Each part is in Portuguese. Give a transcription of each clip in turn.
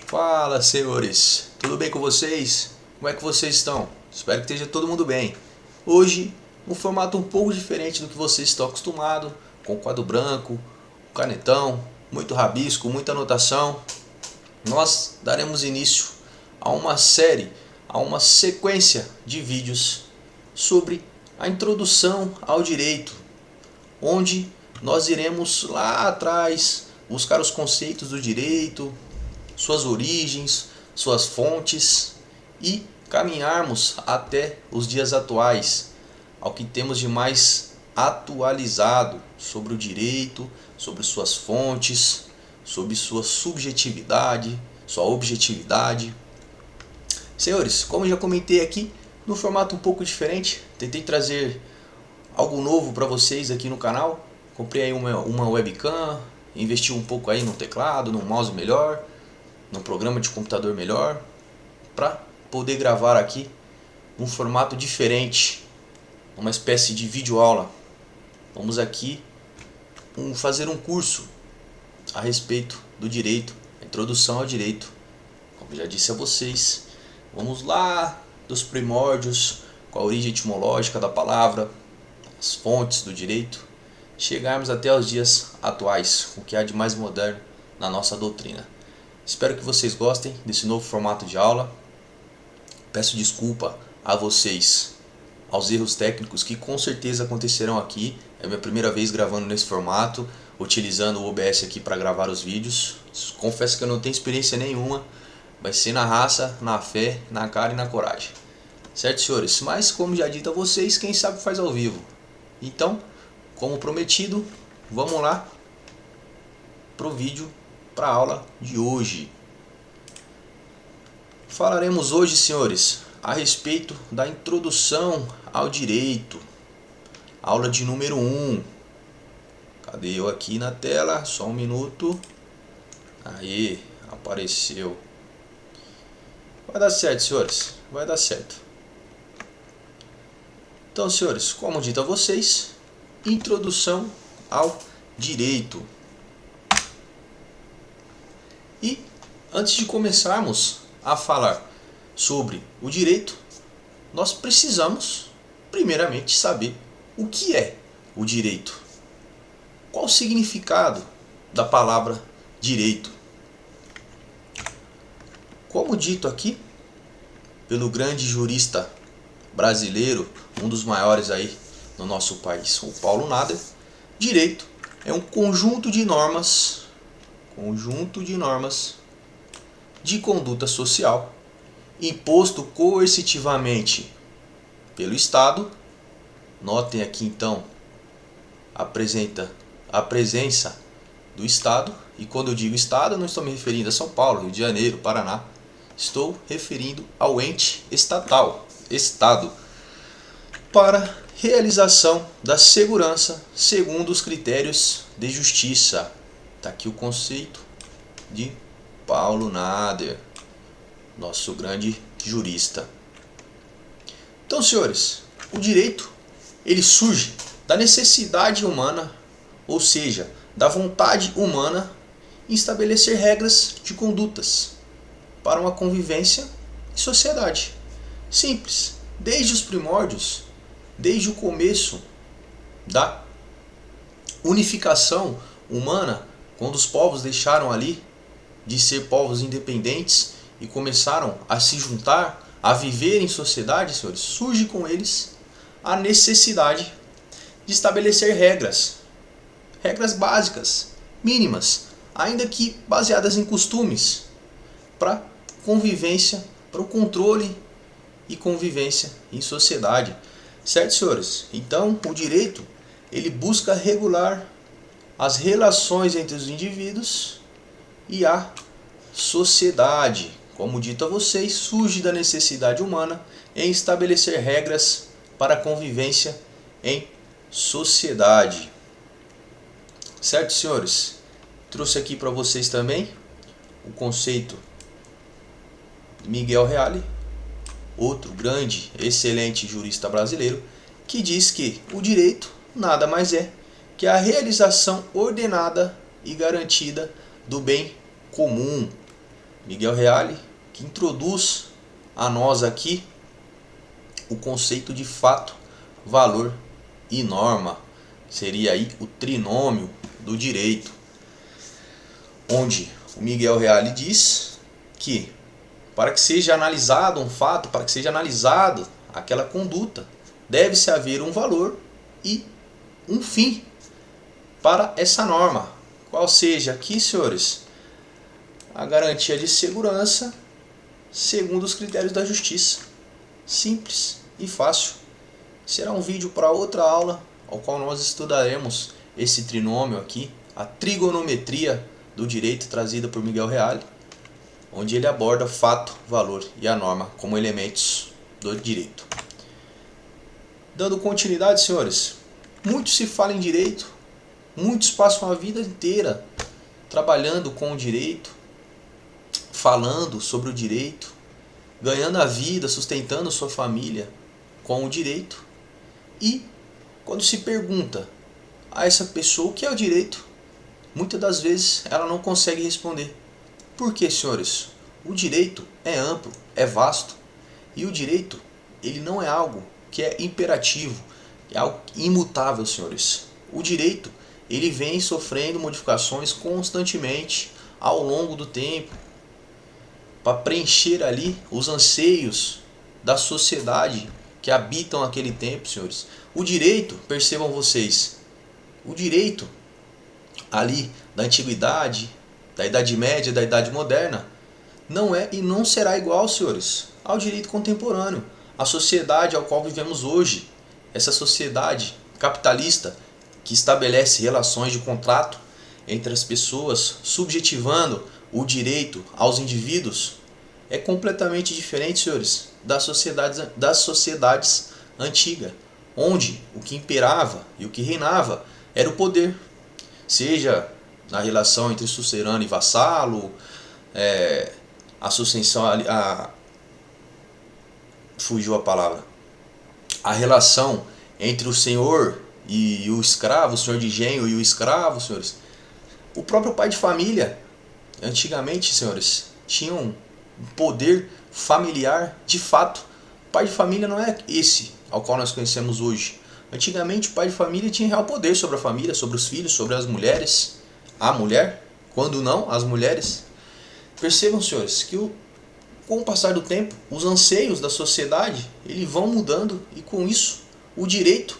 Fala, senhores, tudo bem com vocês? Como é que vocês estão? Espero que esteja todo mundo bem. Hoje, um formato um pouco diferente do que vocês estão acostumados, com quadro branco, canetão, muito rabisco, muita anotação. Nós daremos início a uma série, a uma sequência de vídeos sobre a introdução ao direito, onde nós iremos lá atrás buscar os conceitos do direito, suas origens, suas fontes e caminharmos até os dias atuais, ao que temos de mais atualizado sobre o direito, sobre suas fontes, sobre sua subjetividade, sua objetividade. Senhores, como já comentei aqui, no formato um pouco diferente, tentei trazer algo novo para vocês aqui no canal. Comprei aí uma webcam, investi um pouco aí no teclado, num mouse melhor, num programa de computador melhor, para poder gravar aqui um formato diferente, uma espécie de videoaula. Vamos aqui fazer um curso a respeito do direito, a introdução ao direito. Como já disse a vocês, vamos lá dos primórdios, com a origem etimológica da palavra, as fontes do direito, chegarmos até os dias atuais, o que há de mais moderno na nossa doutrina. Espero que vocês gostem desse novo formato de aula. Peço desculpa a vocês aos erros técnicos que com certeza acontecerão aqui. É minha primeira vez gravando nesse formato, utilizando o OBS aqui para gravar os vídeos. Confesso que eu não tenho experiência nenhuma, vai ser na raça, na fé, na cara e na coragem. Certo, senhores? Mas como já dito a vocês, quem sabe faz ao vivo. Então, como prometido, vamos lá pro vídeo, para a aula de hoje. Falaremos hoje, senhores, a respeito da introdução ao direito. Aula de número 1. Cadê eu aqui na tela? Só um minuto. Aí, apareceu. Vai dar certo, senhores. Vai dar certo. Então, senhores, como dito a vocês, introdução ao direito. E antes de começarmos a falar sobre o direito, nós precisamos primeiramente saber o que é o direito. Qual o significado da palavra direito? Como dito aqui pelo grande jurista brasileiro, um dos maiores aí no nosso país, o Paulo Nader, direito é um conjunto de normas de conduta social imposto coercitivamente pelo Estado. Notem aqui então a presença do Estado, e quando eu digo Estado eu não estou me referindo a São Paulo, Rio de Janeiro, Paraná, estou referindo ao ente estatal, Estado, para realização da segurança segundo os critérios de justiça. Está aqui o conceito de Paulo Nader, nosso grande jurista. Então, senhores, o direito ele surge da necessidade humana, ou seja, da vontade humana em estabelecer regras de condutas para uma convivência em sociedade. Simples, desde os primórdios, desde o começo da unificação humana, quando os povos deixaram ali de ser povos independentes e começaram a se juntar, a viver em sociedade, senhores, surge com eles a necessidade de estabelecer regras básicas, mínimas, ainda que baseadas em costumes, para convivência, para o controle e convivência em sociedade. Certo, senhores? Então, o direito ele busca regular as relações entre os indivíduos e a sociedade. Como dito a vocês, surge da necessidade humana em estabelecer regras para a convivência em sociedade. Certo, senhores? Trouxe aqui para vocês também o conceito de Miguel Reale, outro grande, excelente jurista brasileiro, que diz que o direito nada mais é que a realização ordenada e garantida do bem comum. Miguel Reale, que introduz a nós aqui o conceito de fato, valor e norma. Seria aí o trinômio do direito, onde o Miguel Reale diz que para que seja analisado um fato, para que seja analisado aquela conduta, deve-se haver um valor e um fim para essa norma. Qual seja aqui, senhores, a garantia de segurança segundo os critérios da justiça. Simples e fácil. Será um vídeo para outra aula, ao qual nós estudaremos esse trinômio aqui, a trigonometria do direito trazida por Miguel Reale, onde ele aborda fato, valor e a norma como elementos do direito. Dando continuidade, senhores, muito se fala em direito, muitos passam a vida inteira trabalhando com o direito, falando sobre o direito, ganhando a vida, sustentando sua família com o direito. E quando se pergunta a essa pessoa o que é o direito, muitas das vezes ela não consegue responder. Por quê, senhores? O direito é amplo, é vasto. E o direito, ele não é algo que é imperativo, é algo imutável, senhores. O direito, ele vem sofrendo modificações constantemente ao longo do tempo, para preencher ali os anseios da sociedade que habitam aquele tempo, senhores. O direito, percebam vocês, o direito ali da antiguidade, da Idade Média, da Idade Moderna, não é e não será igual, senhores, ao direito contemporâneo. A sociedade ao qual vivemos hoje, essa sociedade capitalista que estabelece relações de contrato entre as pessoas, subjetivando o direito aos indivíduos, é completamente diferente, senhores, das sociedades antigas, onde o que imperava e o que reinava era o poder, seja na relação entre sucerano e vassalo, a sucessão, fugiu a palavra, a relação entre o senhor e o escravo, o senhor de engenho e o escravo, senhores. O próprio pai de família, antigamente, senhores, tinha um poder familiar de fato. O pai de família não é esse ao qual nós conhecemos hoje. Antigamente o pai de família tinha real poder sobre a família, sobre os filhos, sobre as mulheres, a mulher, quando não, as mulheres. Percebam, senhores, que com o passar do tempo, os anseios da sociedade eles vão mudando e com isso o direito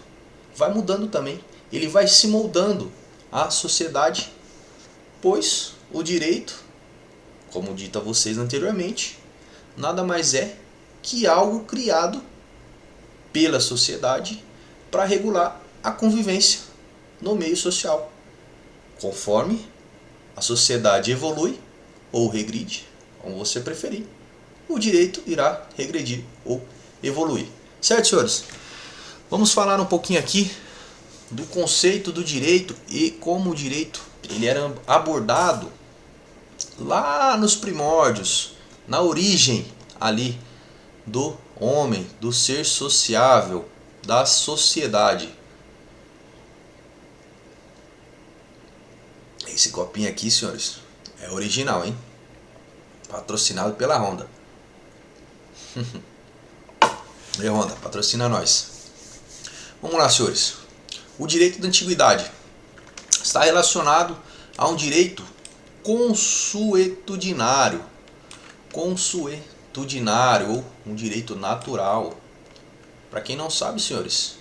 vai mudando também. Ele vai se moldando à sociedade, pois o direito, como dito a vocês anteriormente, nada mais é que algo criado pela sociedade para regular a convivência no meio social. Conforme a sociedade evolui ou regride, como você preferir, o direito irá regredir ou evoluir. Certo, senhores? Vamos falar um pouquinho aqui do conceito do direito e como o direito ele era abordado lá nos primórdios, na origem ali do homem, do ser sociável, da sociedade. Esse copinho aqui, senhores, é original, hein? Patrocinado pela Honda. E Honda, patrocina nós. Vamos lá, senhores. O direito da antiguidade está relacionado a um direito consuetudinário. Consuetudinário ou um direito natural. Para quem não sabe, senhores,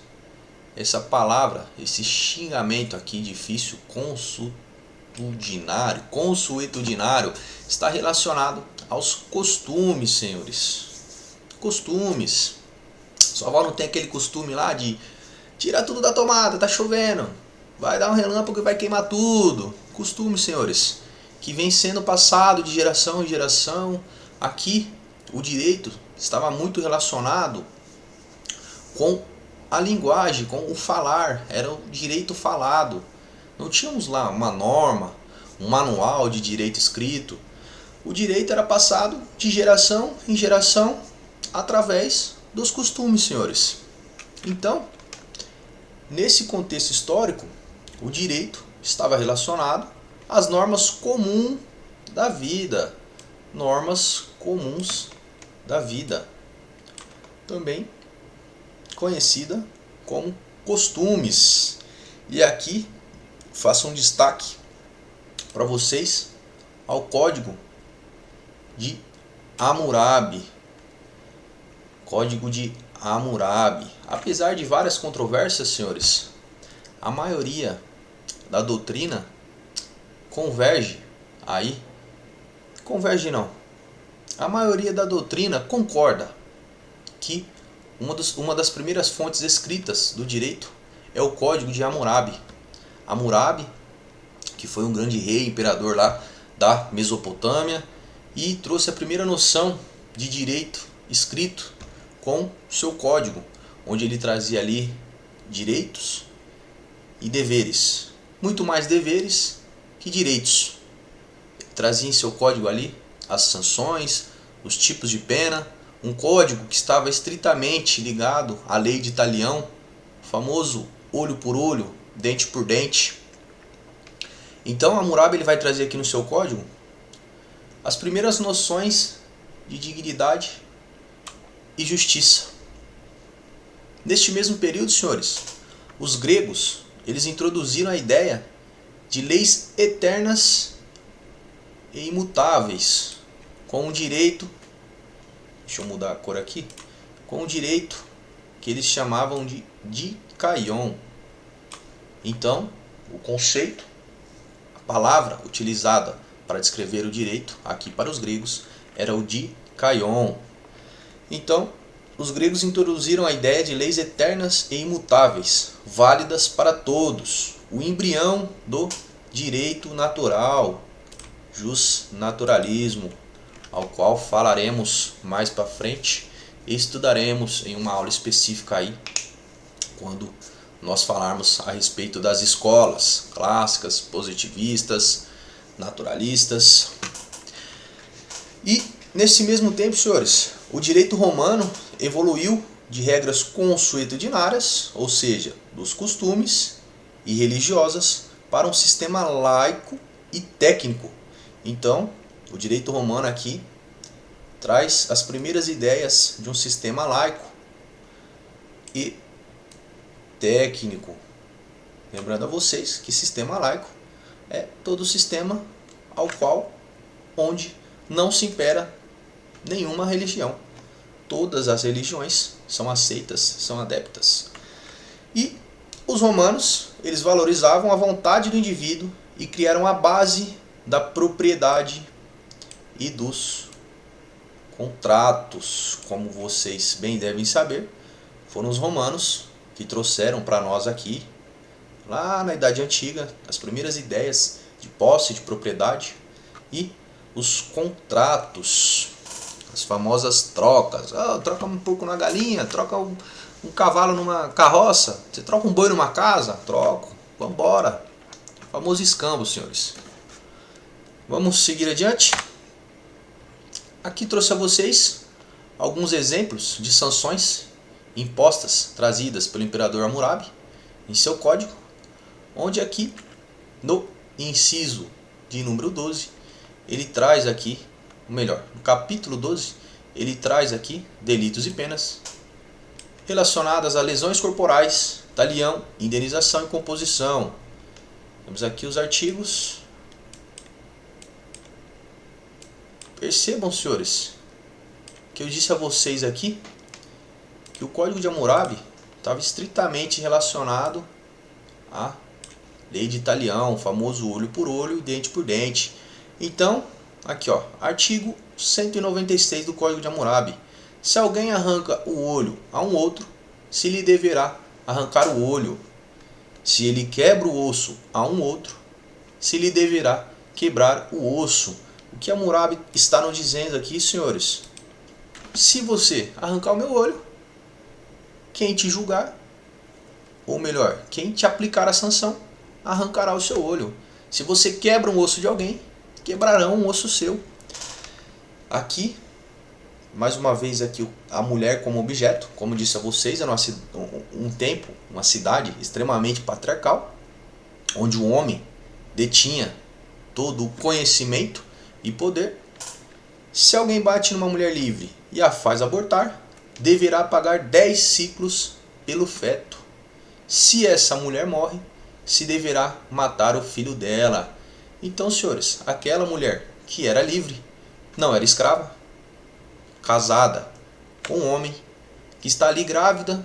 essa palavra, esse xingamento aqui difícil, consuetudinário, está relacionado aos costumes, senhores. Costumes. Sua avó não tem aquele costume lá de tirar tudo da tomada, tá chovendo, vai dar um relâmpago e vai queimar tudo. Costumes, senhores, que vem sendo passado de geração em geração. Aqui, o direito estava muito relacionado com a linguagem, com o falar, era o direito falado. Não tínhamos lá uma norma, um manual de direito escrito. O direito era passado de geração em geração através dos costumes, senhores. Então, nesse contexto histórico, o direito estava relacionado às normas comuns da vida, normas comuns da vida, também conhecida como costumes. E aqui faço um destaque para vocês ao Código de Hammurabi. Código de Hammurabi. Apesar de várias controvérsias, senhores, a maioria da doutrina converge aí. Converge não. A maioria da doutrina concorda que uma das primeiras fontes escritas do direito é o Código de Hammurabi. Hammurabi, que foi um grande rei, imperador lá da Mesopotâmia, e trouxe a primeira noção de direito escrito com seu código, onde ele trazia ali direitos e deveres, muito mais deveres que direitos. Ele trazia em seu código ali as sanções, os tipos de pena, um código que estava estritamente ligado à lei de Talião, o famoso olho por olho, dente por dente. Então Hammurabi ele vai trazer aqui no seu código as primeiras noções de dignidade e justiça. Neste mesmo período, senhores, os gregos eles introduziram a ideia de leis eternas e imutáveis, com um direito, deixa eu mudar a cor aqui, com um direito que eles chamavam de dikaion. Então, o conceito, a palavra utilizada para descrever o direito aqui para os gregos era o dikaion. Então, os gregos introduziram a ideia de leis eternas e imutáveis, válidas para todos, o embrião do direito natural, justnaturalismo, ao qual falaremos mais para frente e estudaremos em uma aula específica aí, quando nós falarmos a respeito das escolas clássicas, positivistas, naturalistas. E nesse mesmo tempo, senhores, o direito romano evoluiu de regras consuetudinárias, ou seja, dos costumes e religiosas, para um sistema laico e técnico. Então, o direito romano aqui traz as primeiras ideias de um sistema laico e técnico. Lembrando a vocês que sistema laico é todo sistema onde não se impera nenhuma religião. Todas as religiões são aceitas, são adeptas. E os romanos, eles valorizavam a vontade do indivíduo e criaram a base da propriedade e dos contratos. Como vocês bem devem saber, foram os romanos que trouxeram para nós aqui, lá na Idade Antiga, as primeiras ideias de posse, de propriedade e os contratos, as famosas trocas. Troca um porco numa galinha, troca um cavalo numa carroça, você troca um boi numa casa? Troco, vamos embora. Famoso escambo, senhores. Vamos seguir adiante. Aqui trouxe a vocês alguns exemplos de sanções impostas, trazidas pelo imperador Hammurabi em seu código, onde aqui no inciso de número 12, ele traz aqui, no capítulo 12, ele traz aqui delitos e penas relacionadas a lesões corporais, talião, indenização e composição. Temos aqui os artigos. Percebam, senhores, que eu disse a vocês aqui que o Código de Hammurabi estava estritamente relacionado à lei de Talião, o famoso olho por olho e dente por dente. Então, aqui ó, artigo 196 do Código de Hammurabi. Se alguém arranca o olho a um outro, se lhe deverá arrancar o olho. Se ele quebra o osso a um outro, se lhe deverá quebrar o osso. O que Hammurabi está nos dizendo aqui, senhores? Se você arrancar o meu olho, quem te julgar, ou melhor, quem te aplicar a sanção, arrancará o seu olho. Se você quebra um osso de alguém, quebrarão um osso seu. Aqui, mais uma vez aqui, a mulher como objeto, como disse a vocês, era um tempo, uma cidade extremamente patriarcal, onde o homem detinha todo o conhecimento e poder. Se alguém bate numa mulher livre e a faz abortar, deverá pagar 10 ciclos pelo feto. Se essa mulher morre, se deverá matar o filho dela. Então, senhores, aquela mulher que era livre, não era escrava, casada com um homem que está ali grávida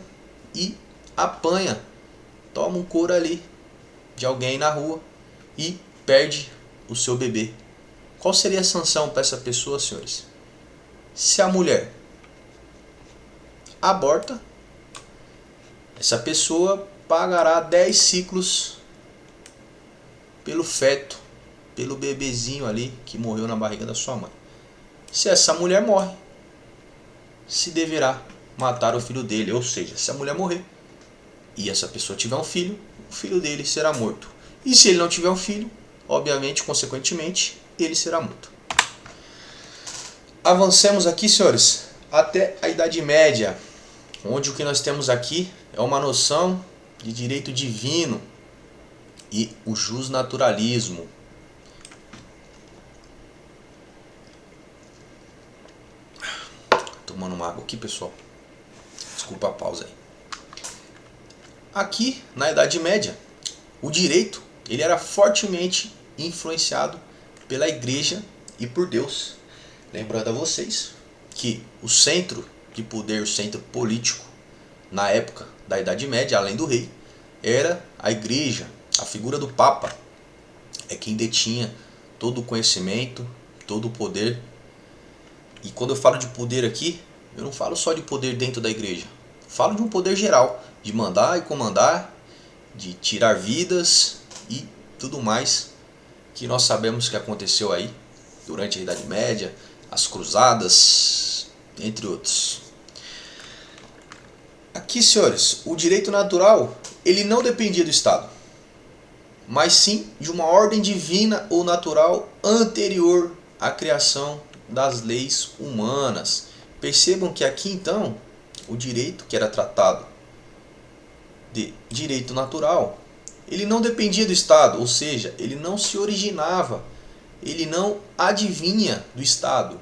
e apanha, toma um couro ali de alguém na rua e perde o seu bebê. Qual seria a sanção para essa pessoa, senhores? Se a mulher aborta, essa pessoa pagará 10 ciclos pelo feto, pelo bebezinho ali que morreu na barriga da sua mãe. Se essa mulher morre, se deverá matar o filho dele. Ou seja, se a mulher morrer e essa pessoa tiver um filho, o filho dele será morto. E se ele não tiver um filho, obviamente, consequentemente, ele será morto. Avancemos aqui, senhores, até a Idade Média, onde o que nós temos aqui é uma noção de direito divino e o justnaturalismo. Tomando uma água aqui, pessoal. Desculpa a pausa aí. Aqui, na Idade Média, o direito ele era fortemente influenciado pela Igreja e por Deus. Lembrando a vocês que o centro de poder, o centro político, na época da Idade Média, além do rei, era a Igreja. A figura do Papa é quem detinha todo o conhecimento, todo o poder. E quando eu falo de poder aqui, eu não falo só de poder dentro da igreja. Falo de um poder geral, de mandar e comandar, de tirar vidas e tudo mais que nós sabemos que aconteceu aí durante a Idade Média, as cruzadas, entre outros. Aqui, senhores, o direito natural, ele não dependia do Estado, mas sim de uma ordem divina ou natural anterior à criação das leis humanas. Percebam que aqui então, o direito que era tratado de direito natural, ele não dependia do Estado, ou seja, ele não se originava, ele não advinha do Estado,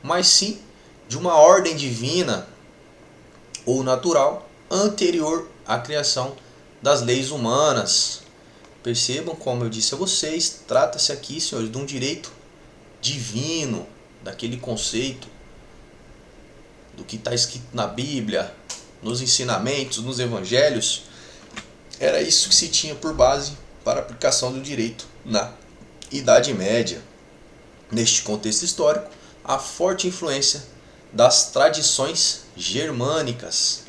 mas sim de uma ordem divina ou natural anterior à criação das leis humanas. Percebam, como eu disse a vocês, trata-se aqui, senhores, de um direito divino, daquele conceito do que está escrito na Bíblia, nos ensinamentos, nos evangelhos. Era isso que se tinha por base para a aplicação do direito na Idade Média. Neste contexto histórico, a forte influência das tradições germânicas.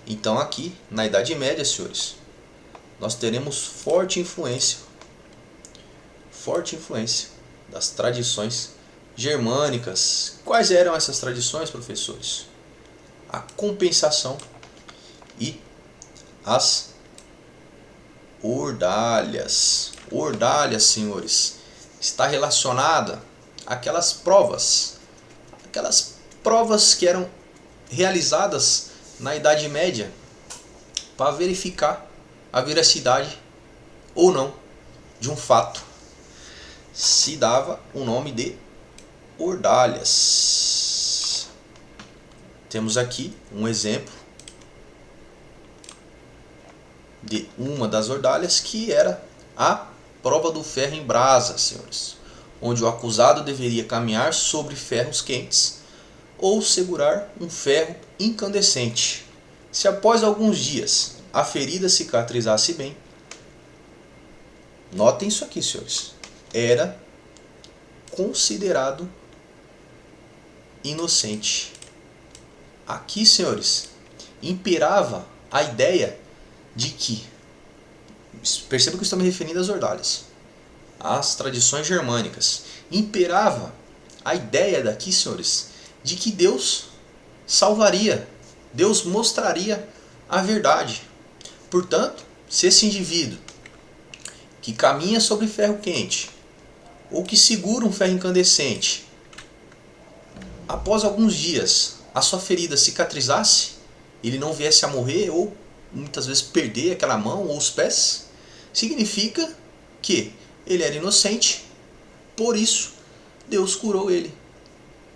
Então aqui, na Idade Média, senhores, nós teremos forte influência das tradições germânicas. Quais eram essas tradições, professores? A compensação e as ordalhas. Ordalhas, senhores, está relacionada àquelas provas que eram realizadas na Idade Média para verificar a veracidade ou não de um fato. Se dava o nome de ordalhas. Temos aqui um exemplo de uma das ordalhas, que era a prova do ferro em brasa, senhores, onde o acusado deveria caminhar sobre ferros quentes ou segurar um ferro incandescente. Se após alguns dias a ferida cicatrizasse bem, notem isso aqui, senhores, era considerado inocente. Aqui, senhores, imperava a ideia de que, perceba que eu estou me referindo às ordalhas, às tradições germânicas, imperava a ideia daqui, senhores, de que Deus salvaria, Deus mostraria a verdade. Portanto, se esse indivíduo que caminha sobre ferro quente ou que segura um ferro incandescente, após alguns dias a sua ferida cicatrizasse, ele não viesse a morrer ou muitas vezes perder aquela mão ou os pés, significa que ele era inocente, por isso Deus curou ele.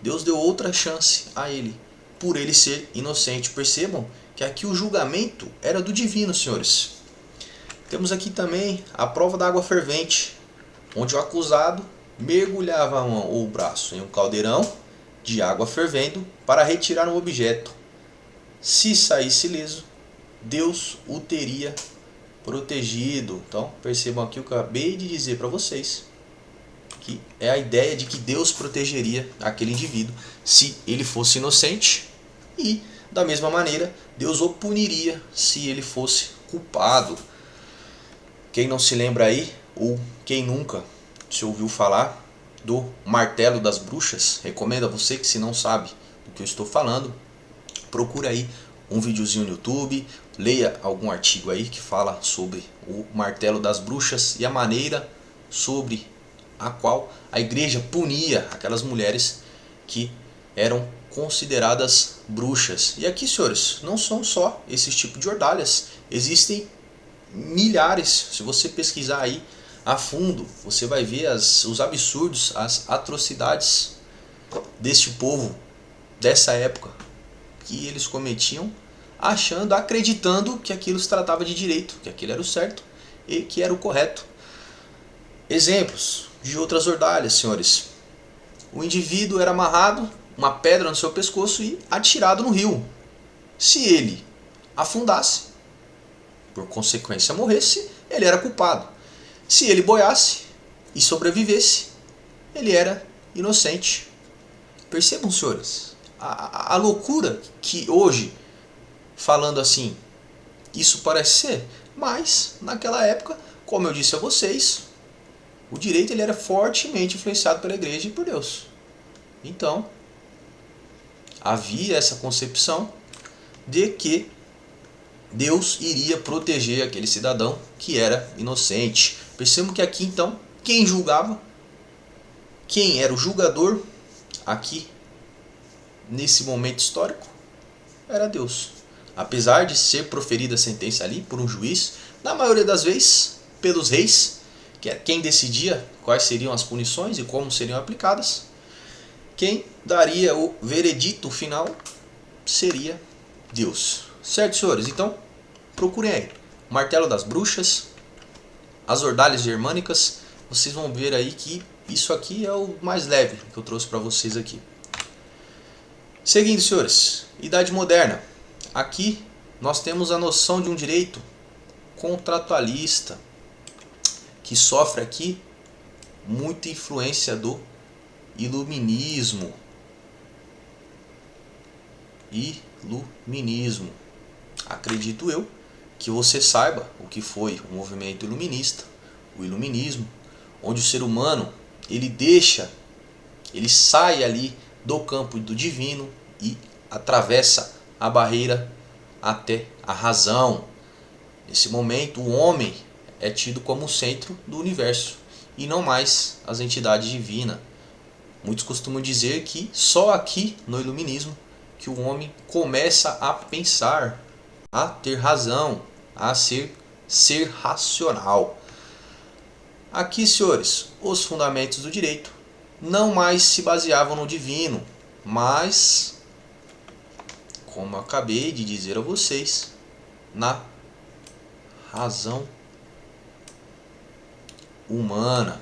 Deus deu outra chance a ele, por ele ser inocente. Percebam que aqui o julgamento era do divino, senhores. Temos aqui também a prova da água fervente, onde o acusado mergulhava a mão ou o braço em um caldeirão de água fervendo para retirar um objeto. Se saísse ileso, Deus o teria protegido. Então percebam aqui o que eu acabei de dizer para vocês, que é a ideia de que Deus protegeria aquele indivíduo se ele fosse inocente, e da mesma maneira Deus o puniria se ele fosse culpado. Quem não se lembra aí, ou quem nunca se ouviu falar do martelo das bruxas, recomendo a você que, se não sabe do que eu estou falando, procura aí um videozinho no YouTube, leia algum artigo aí que fala sobre o martelo das bruxas e a maneira sobre a qual a igreja punia aquelas mulheres que eram consideradas bruxas. E aqui, senhores, não são só esses tipos de ordalhas, existem milhares. Se você pesquisar aí a fundo, você vai ver os absurdos, as atrocidades deste povo, dessa época, que eles cometiam, acreditando que aquilo se tratava de direito, que aquilo era o certo e que era o correto. Exemplos de outras ordalhas, senhores. O indivíduo era amarrado, uma pedra no seu pescoço e atirado no rio. Se ele afundasse, por consequência morresse, ele era culpado. Se ele boiasse e sobrevivesse, ele era inocente. Percebam, senhores, a loucura que hoje, falando assim, isso parece ser, mas naquela época, como eu disse a vocês, o direito ele era fortemente influenciado pela igreja e por Deus. Então, havia essa concepção de que Deus iria proteger aquele cidadão que era inocente. Percebam que aqui então, quem julgava, quem era o julgador aqui nesse momento histórico, era Deus. Apesar de ser proferida a sentença ali por um juiz, na maioria das vezes pelos reis, que era quem decidia quais seriam as punições e como seriam aplicadas, quem daria o veredito final seria Deus. Certo, senhores? Então, procurem aí o martelo das bruxas, as ordalhas germânicas. Vocês vão ver aí que isso aqui é o mais leve que eu trouxe para vocês aqui. Seguindo, senhores, Idade Moderna. Aqui nós temos a noção de um direito contratualista, que sofre aqui muita influência do iluminismo. Acredito eu que você saiba o que foi o movimento iluminista, o iluminismo, onde o ser humano ele sai ali do campo do divino e atravessa a barreira até a razão. Nesse momento, o homem é tido como o centro do universo e não mais as entidades divinas. Muitos costumam dizer que só aqui no iluminismo que o homem começa a pensar, a ter razão, a ser racional. Aqui, senhores, os fundamentos do direito não mais se baseavam no divino, mas, como eu acabei de dizer a vocês, na razão humana.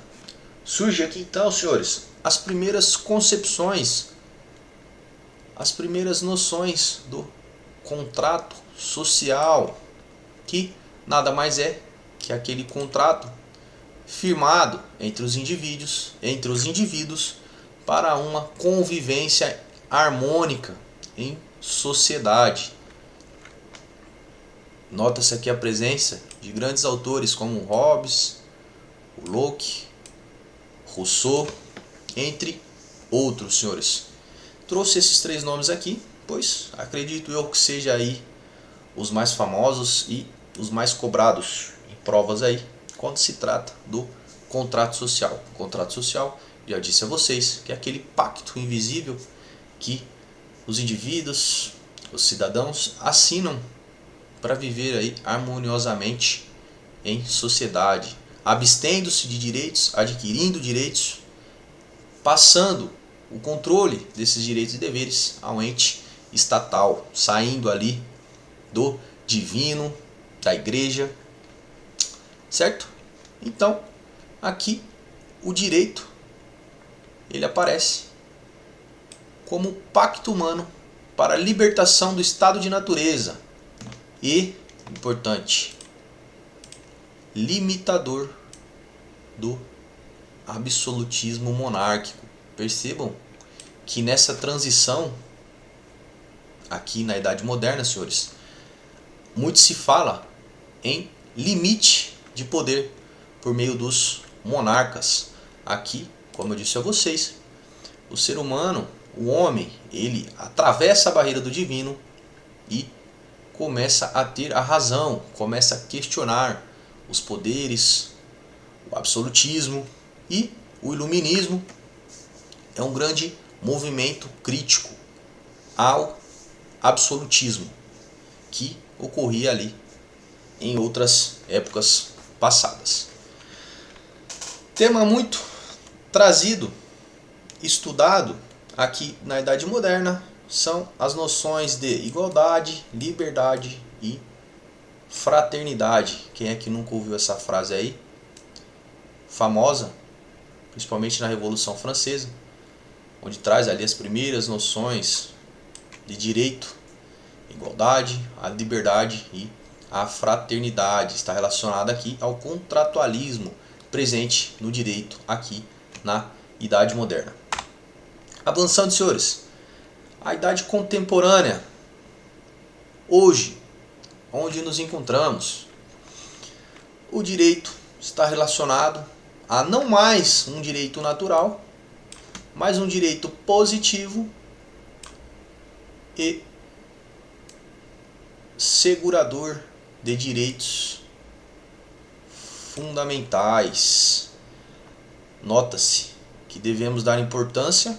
Surge aqui então, senhores, as primeiras concepções, as primeiras noções do contrato social, que nada mais é que aquele contrato firmado entre os indivíduos para uma convivência harmônica em sociedade. Nota-se aqui a presença de grandes autores como Hobbes, o Locke, Rousseau, entre outros, senhores. Trouxe esses 3 nomes aqui, pois acredito eu que seja aí os mais famosos e os mais cobrados em provas aí, quando se trata do contrato social. O contrato social, já disse a vocês, que é aquele pacto invisível que os indivíduos, os cidadãos assinam para viver aí harmoniosamente em sociedade, abstendo-se de direitos, adquirindo direitos, passando o controle desses direitos e deveres ao ente estatal, saindo ali do divino, da igreja, certo? Então, aqui o direito ele aparece como pacto humano para a libertação do estado de natureza e, importante, limitador do absolutismo monárquico. Percebam que nessa transição, aqui na Idade Moderna, senhores, muito se fala em limite de poder por meio dos monarcas. Aqui, como eu disse a vocês, o ser humano, o homem, ele atravessa a barreira do divino e começa a ter a razão, começa a questionar os poderes, o absolutismo e o iluminismo. É um grande movimento crítico ao absolutismo que ocorria ali em outras épocas passadas. Tema muito trazido, estudado aqui na Idade Moderna são as noções de igualdade, liberdade e fraternidade. Quem é que nunca ouviu essa frase aí? Famosa, principalmente na Revolução Francesa, onde traz ali as primeiras noções de direito, igualdade, a liberdade e a fraternidade. Está relacionada aqui ao contratualismo presente no direito aqui na Idade Moderna. Avançando, senhores, a Idade Contemporânea, hoje, onde nos encontramos, o direito está relacionado a não mais um direito natural, mas um direito positivo e segurador de direitos fundamentais. Nota-se que devemos dar importância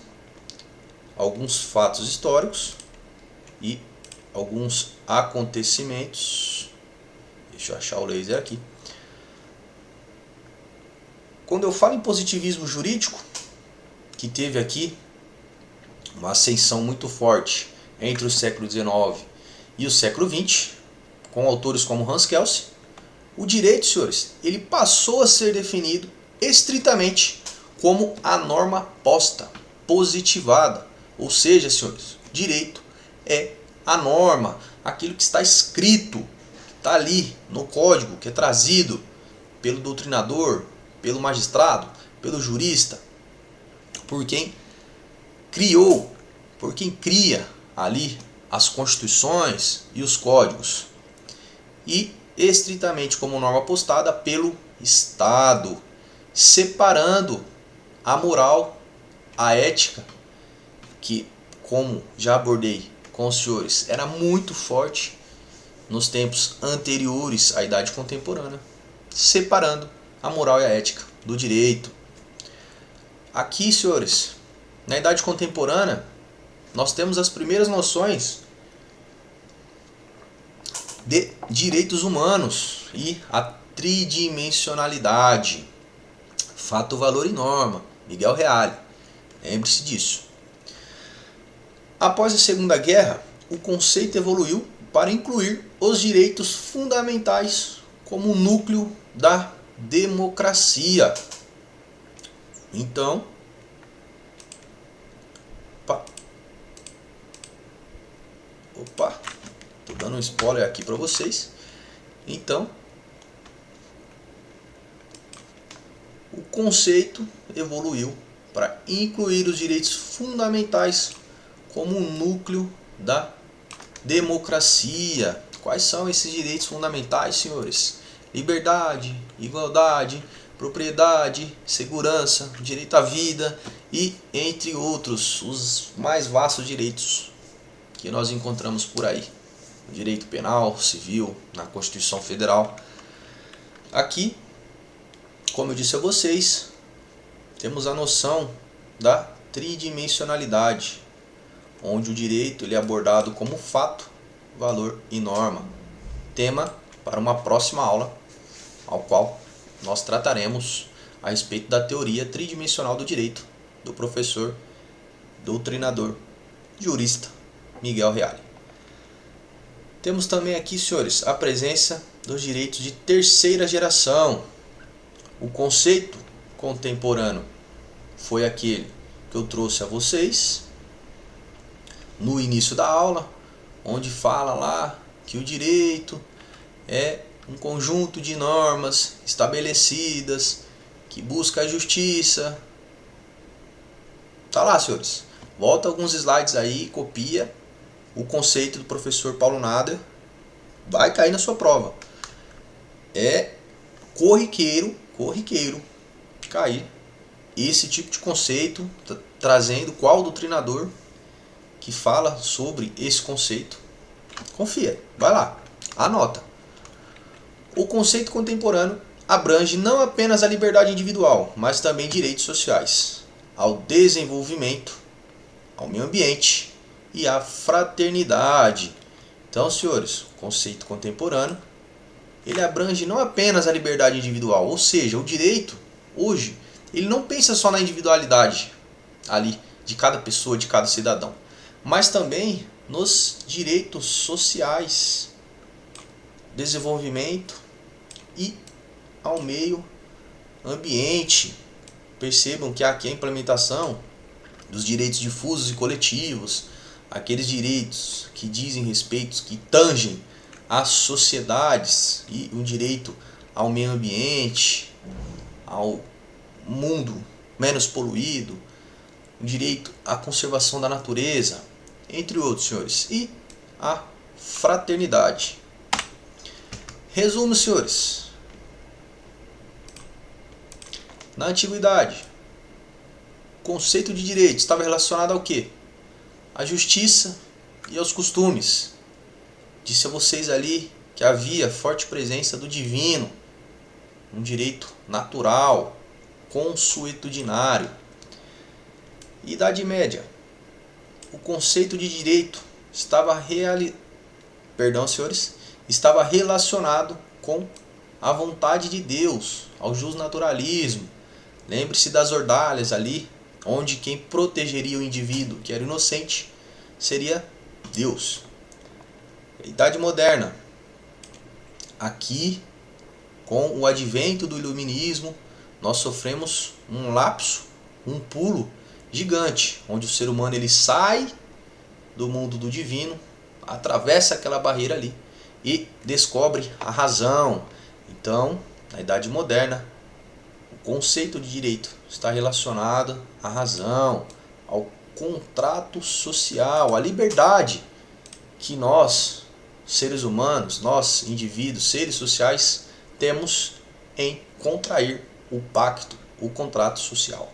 a alguns fatos históricos e alguns acontecimentos. Deixa eu achar o laser aqui. Quando eu falo em positivismo jurídico, que teve aqui uma ascensão muito forte entre o século XIX e o século XX, com autores como Hans Kelsen, o direito, senhores, ele passou a ser definido estritamente como a norma posta, positivada. Ou seja, senhores, direito é a norma, aquilo que está escrito, que está ali no código, que é trazido pelo doutrinador, pelo magistrado, pelo jurista, por quem criou, por quem cria ali as constituições e os códigos, e estritamente como norma postada pelo Estado, separando a moral, a ética, que, como já abordei com os senhores, era muito forte nos tempos anteriores à Idade Contemporânea, separando a moral e a ética do direito. Aqui, senhores, na Idade Contemporânea, nós temos as primeiras noções de direitos humanos e a tridimensionalidade. Fato, valor e norma. Miguel Reale. Lembre-se disso. Após a Segunda Guerra, o conceito evoluiu para incluir os direitos fundamentais como núcleo da democracia. Então, estou dando um spoiler aqui para vocês. Então, o conceito evoluiu para incluir os direitos fundamentais como um núcleo da democracia. Quais são esses direitos fundamentais, senhores? Liberdade, igualdade, propriedade, segurança, direito à vida e entre outros, os mais vastos direitos que nós encontramos por aí. O direito penal, civil, na Constituição Federal. Aqui, como eu disse a vocês, temos a noção da tridimensionalidade, onde o direito ele é abordado como fato, valor e norma. Tema para uma próxima aula, ao qual nós trataremos a respeito da teoria tridimensional do direito, do professor doutrinador, jurista Miguel Reale. Temos também aqui, senhores, a presença dos direitos de terceira geração. O conceito contemporâneo foi aquele que eu trouxe a vocês no início da aula, onde fala lá que o direito é um conjunto de normas estabelecidas que busca a justiça. Tá lá, senhores. Volta alguns slides aí, copia o conceito do professor Paulo Nader, vai cair na sua prova. É corriqueiro cair esse tipo de conceito, trazendo qual doutrinador que fala sobre esse conceito. Confia, vai lá, anota. O conceito contemporâneo abrange não apenas a liberdade individual, mas também direitos sociais, ao desenvolvimento, ao meio ambiente e à fraternidade. Então, senhores, o conceito contemporâneo, ele abrange não apenas a liberdade individual, ou seja, o direito, hoje, ele não pensa só na individualidade ali de cada pessoa, de cada cidadão, mas também nos direitos sociais, desenvolvimento e ao meio ambiente. Percebam que aqui a implementação dos direitos difusos e coletivos, aqueles direitos que dizem respeito, que tangem às sociedades, e um direito ao meio ambiente, ao mundo menos poluído, o direito à conservação da natureza, entre outros, senhores, e a fraternidade. Resumo, senhores. Na antiguidade, o conceito de direito estava relacionado ao quê? À justiça e aos costumes. Disse a vocês ali que havia forte presença do divino, um direito natural, consuetudinário. Idade Média, o conceito de direito estava relacionado com a vontade de Deus, ao justnaturalismo. Lembre-se das ordalhas ali, onde quem protegeria o indivíduo que era inocente seria Deus. Idade Moderna, aqui com o advento do iluminismo, nós sofremos um lapso, um pulo gigante, onde o ser humano ele sai do mundo do divino, atravessa aquela barreira ali e descobre a razão. Então, na Idade Moderna, o conceito de direito está relacionado à razão, ao contrato social, à liberdade que nós, seres humanos, nós, indivíduos, seres sociais, temos em contrair o pacto, o contrato social.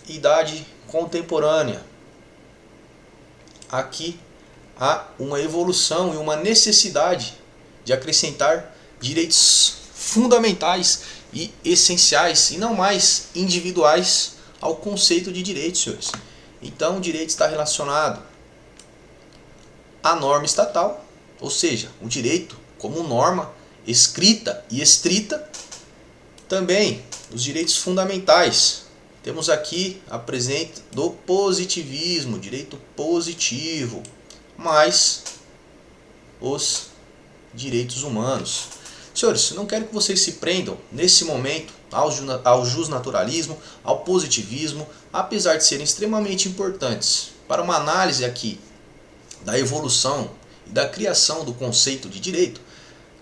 Idade contemporânea. Aqui há uma evolução e uma necessidade de acrescentar direitos fundamentais e essenciais, e não mais individuais, ao conceito de direito, senhores. Então, o direito está relacionado à norma estatal, ou seja, o direito como norma escrita e estrita. Também os direitos fundamentais. Temos aqui a presença do positivismo, direito positivo, mais os direitos humanos. Senhores, não quero que vocês se prendam nesse momento ao justnaturalismo, ao positivismo, apesar de serem extremamente importantes para uma análise aqui da evolução e da criação do conceito de direito.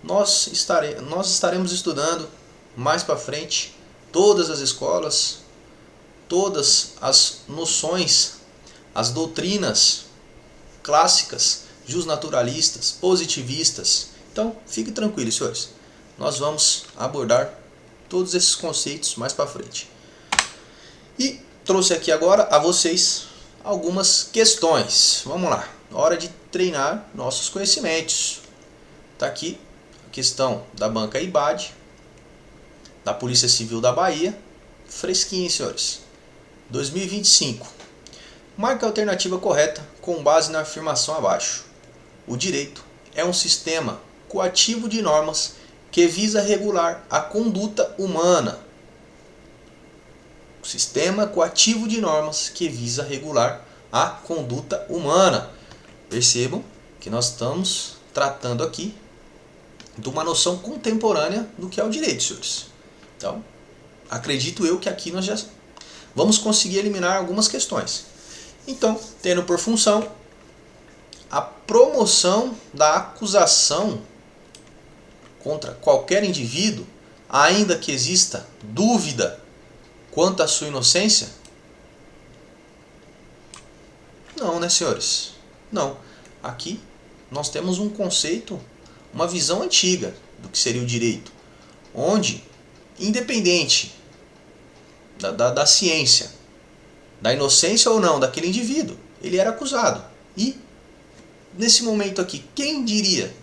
Nós estaremos estudando mais para frente todas as escolas, todas as noções, as doutrinas clássicas, justnaturalistas, positivistas. Então, fiquem tranquilos, senhores. Nós vamos abordar todos esses conceitos mais para frente. E trouxe aqui agora a vocês algumas questões. Vamos lá. Hora de treinar nossos conhecimentos. Está aqui a questão da banca IBAD, da Polícia Civil da Bahia. Fresquinha, senhores. 2025. Marque a alternativa correta com base na afirmação abaixo. O direito é um sistema coativo de normas que visa regular a conduta humana. sistema coativo de normas que visa regular a conduta humana. Percebam que nós estamos tratando aqui de uma noção contemporânea do que é o direito, senhores. Então, acredito eu que aqui nós já vamos conseguir eliminar algumas questões. Então, tendo por função a promoção da acusação contra qualquer indivíduo, ainda que exista dúvida quanto à sua inocência? Não, né, senhores? Não. Aqui nós temos um conceito, uma visão antiga do que seria o direito, onde, independente da ciência, da inocência ou não daquele indivíduo, ele era acusado. E, nesse momento aqui, quem diria,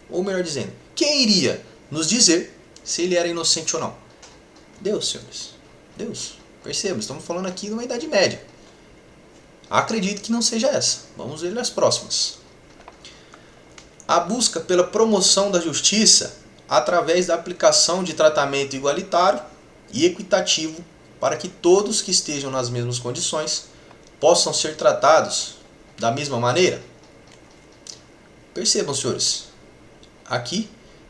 ou melhor dizendo, quem iria nos dizer se ele era inocente ou não? Deus, senhores. Deus. Perceba, estamos falando aqui de uma Idade Média. Acredito que não seja essa. Vamos ver as próximas. A busca pela promoção da justiça através da aplicação de tratamento igualitário e equitativo para que todos que estejam nas mesmas condições possam ser tratados da mesma maneira. Percebam, senhores, aqui,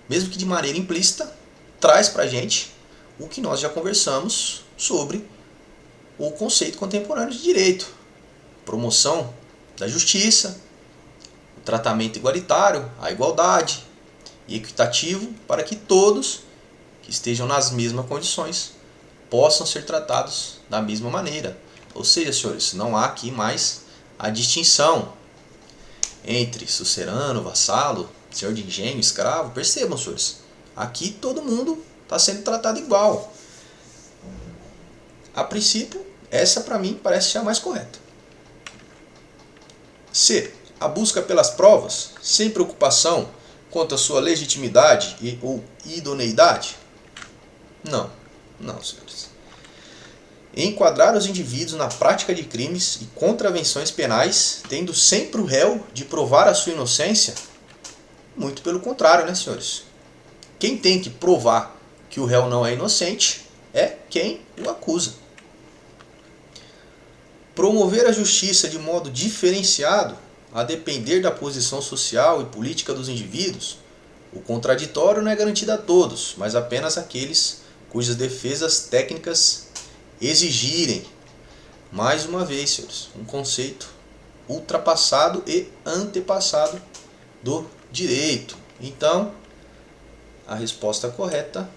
mesmo que de maneira implícita, traz para a gente o que nós já conversamos sobre o conceito contemporâneo de direito. Promoção da justiça, o tratamento igualitário, a igualdade e equitativo para que todos que estejam nas mesmas condições possam ser tratados da mesma maneira. Ou seja, senhores, não há aqui mais a distinção entre sucerano, vassalo, senhor de engenho, escravo. Percebam, senhores, aqui todo mundo está sendo tratado igual. A princípio, essa para mim parece ser a mais correta. C. A busca pelas provas, sem preocupação quanto à sua legitimidade ou idoneidade? Não, não, senhores. Enquadrar os indivíduos na prática de crimes e contravenções penais, tendo sempre o réu de provar a sua inocência? Muito pelo contrário, né, senhores? Quem tem que provar que o réu não é inocente é quem o acusa. Promover a justiça de modo diferenciado, a depender da posição social e política dos indivíduos, o contraditório não é garantido a todos, mas apenas àqueles cujas defesas técnicas exigirem. Mais uma vez, senhores, um conceito ultrapassado e antepassado do direito. Então, a resposta correta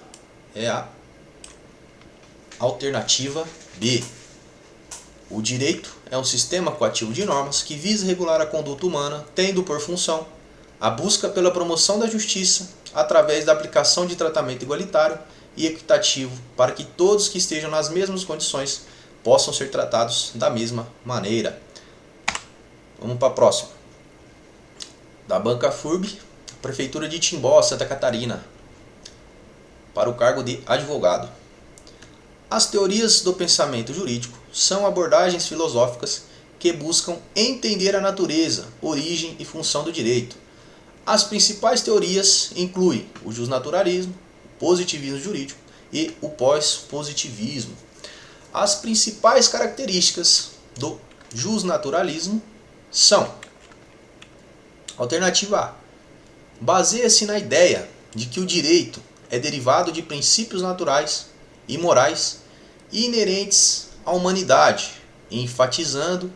é a alternativa B. O direito é um sistema coativo de normas que visa regular a conduta humana, tendo por função a busca pela promoção da justiça através da aplicação de tratamento igualitário e equitativo para que todos que estejam nas mesmas condições possam ser tratados da mesma maneira. Vamos para a próxima. Da Banca FURB, Prefeitura de Timbó, Santa Catarina, para o cargo de advogado. As teorias do pensamento jurídico são abordagens filosóficas que buscam entender a natureza, origem e função do direito. As principais teorias incluem o justnaturalismo, o positivismo jurídico e o pós-positivismo. As principais características do justnaturalismo são: alternativa A. Baseia-se na ideia de que o direito é derivado de princípios naturais e morais inerentes à humanidade, enfatizando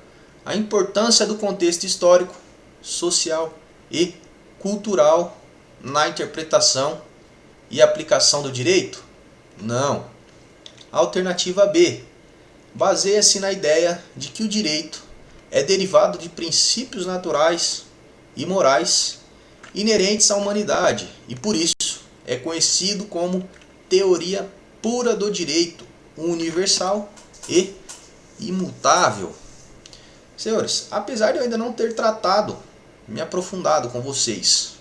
a importância do contexto histórico, social e cultural na interpretação e aplicação do direito? Não. Alternativa B. Baseia-se na ideia de que o direito é derivado de princípios naturais e morais inerentes à humanidade e, por isso, é conhecido como teoria pura do direito, universal e imutável. Senhores, apesar de eu ainda não ter me aprofundado com vocês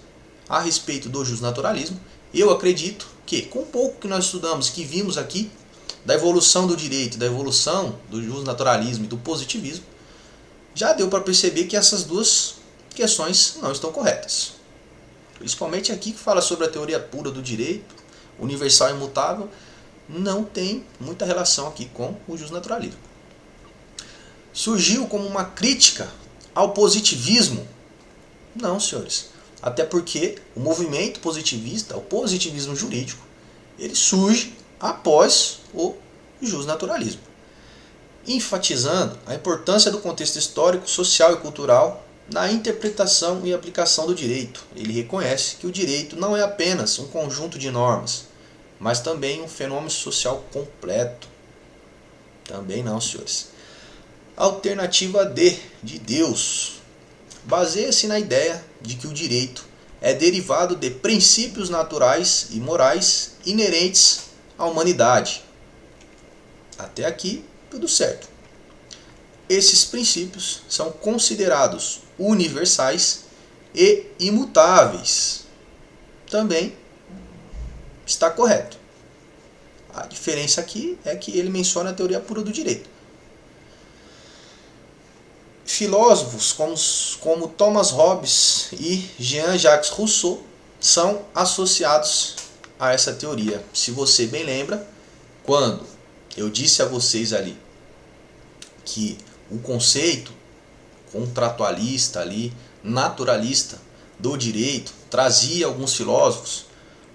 a respeito do justnaturalismo, eu acredito que, com o pouco que nós estudamos, que vimos aqui, da evolução do direito, da evolução do justnaturalismo e do positivismo, já deu para perceber que essas duas questões não estão corretas. Principalmente aqui que fala sobre a teoria pura do direito, universal e imutável, não tem muita relação aqui com o justnaturalismo. Surgiu como uma crítica ao positivismo? Não, senhores. Até porque o movimento positivista, o positivismo jurídico, ele surge após o justnaturalismo, enfatizando a importância do contexto histórico, social e cultural na interpretação e aplicação do direito. Ele reconhece que o direito não é apenas um conjunto de normas, mas também um fenômeno social completo. Também não, senhores. Alternativa D, de Deus. Baseia-se na ideia de que o direito é derivado de princípios naturais e morais inerentes à humanidade. Até aqui, tudo certo. Esses princípios são considerados universais e imutáveis. Também está correto. A diferença aqui é que ele menciona a teoria pura do direito. Filósofos como Thomas Hobbes e Jean-Jacques Rousseau são associados a essa teoria. Se você bem lembra, quando eu disse a vocês ali que o conceito contratualista ali, naturalista do direito, trazia alguns filósofos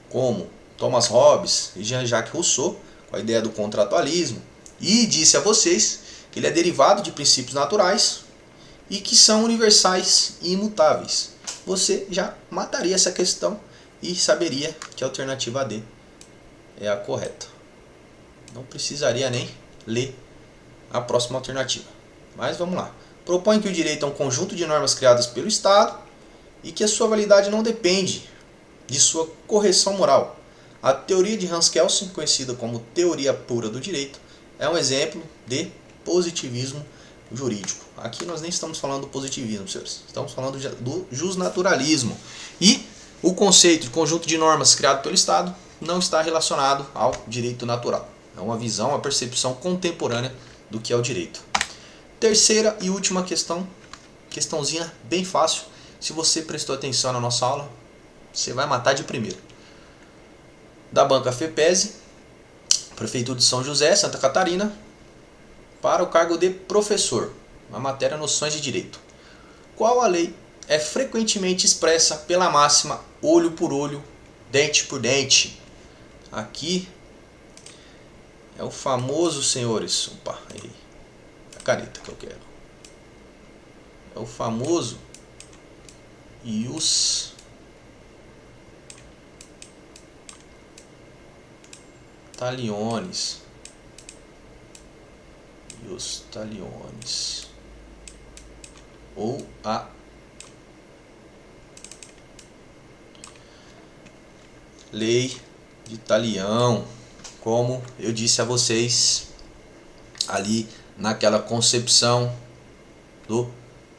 como Thomas Hobbes e Jean-Jacques Rousseau, com a ideia do contratualismo, e disse a vocês que ele é derivado de princípios naturais e que são universais e imutáveis. Você já mataria essa questão e saberia que a alternativa D é a correta. Não precisaria nem ler a próxima alternativa. Mas vamos lá. Propõe que o direito é um conjunto de normas criadas pelo Estado e que a sua validade não depende de sua correção moral. A teoria de Hans Kelsen, conhecida como teoria pura do direito, é um exemplo de positivismo jurídico. Aqui nós nem estamos falando do positivismo, senhores. Estamos falando do justnaturalismo. E o conceito de conjunto de normas criado pelo Estado não está relacionado ao direito natural. É uma visão, uma percepção contemporânea do que é o direito. Terceira e última questão, questãozinha bem fácil. Se você prestou atenção na nossa aula, você vai matar de primeira. Da banca FEPESE, Prefeitura de São José, Santa Catarina, para o cargo de professor, na matéria Noções de Direito. Qual a lei é frequentemente expressa pela máxima olho por olho, dente por dente? Aqui é o famoso, senhores, opa, errei, a caneta que eu quero. É o famoso ius talionis. Ius talionis. Ou a lei de Talião, como eu disse a vocês ali naquela concepção do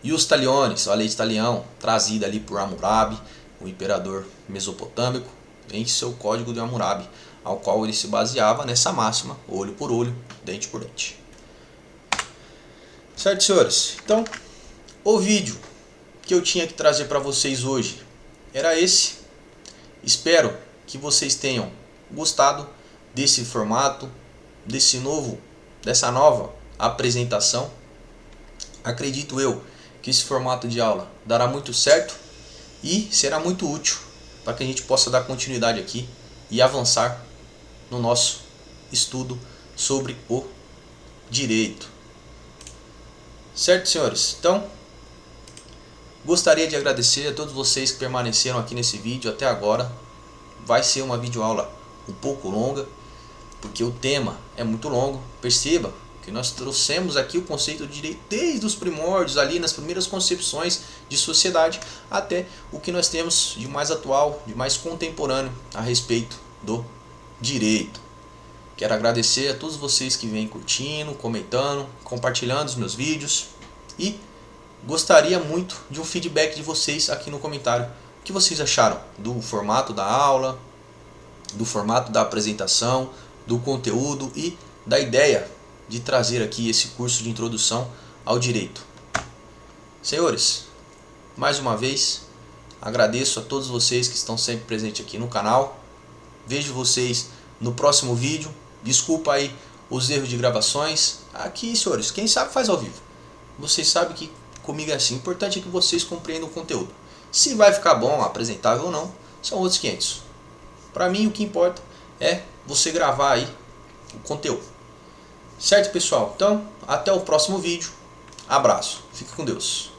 ius talionis, a lei de Talião, trazida ali por Hammurabi, o imperador mesopotâmico, em seu código de Hammurabi, ao qual ele se baseava nessa máxima, olho por olho, dente por dente. Certo, senhores? Então, o vídeo que eu tinha que trazer para vocês hoje era esse. Espero que vocês tenham gostado desse formato, dessa nova apresentação. Acredito eu que esse formato de aula dará muito certo e será muito útil para que a gente possa dar continuidade aqui e avançar no nosso estudo sobre o direito. Certo, senhores? Então, gostaria de agradecer a todos vocês que permaneceram aqui nesse vídeo até agora. Vai ser uma videoaula um pouco longa, porque o tema é muito longo. Perceba que nós trouxemos aqui o conceito de direito desde os primórdios, ali nas primeiras concepções de sociedade, até o que nós temos de mais atual, de mais contemporâneo a respeito do direito. Quero agradecer a todos vocês que vêm curtindo, comentando, compartilhando os meus vídeos e gostaria muito de um feedback de vocês aqui no comentário. O que vocês acharam do formato da aula, do formato da apresentação, do conteúdo e da ideia de trazer aqui esse curso de introdução ao direito. Senhores, mais uma vez agradeço a todos vocês que estão sempre presentes aqui no canal. Vejo vocês no próximo vídeo. Desculpa aí os erros de gravações. Aqui, senhores, quem sabe faz ao vivo. Vocês sabem que comigo é assim. O importante é que vocês compreendam o conteúdo. Se vai ficar bom, apresentável ou não, são outros 500. Para mim, o que importa é você gravar aí o conteúdo. Certo, pessoal? Então, até o próximo vídeo. Abraço. Fique com Deus.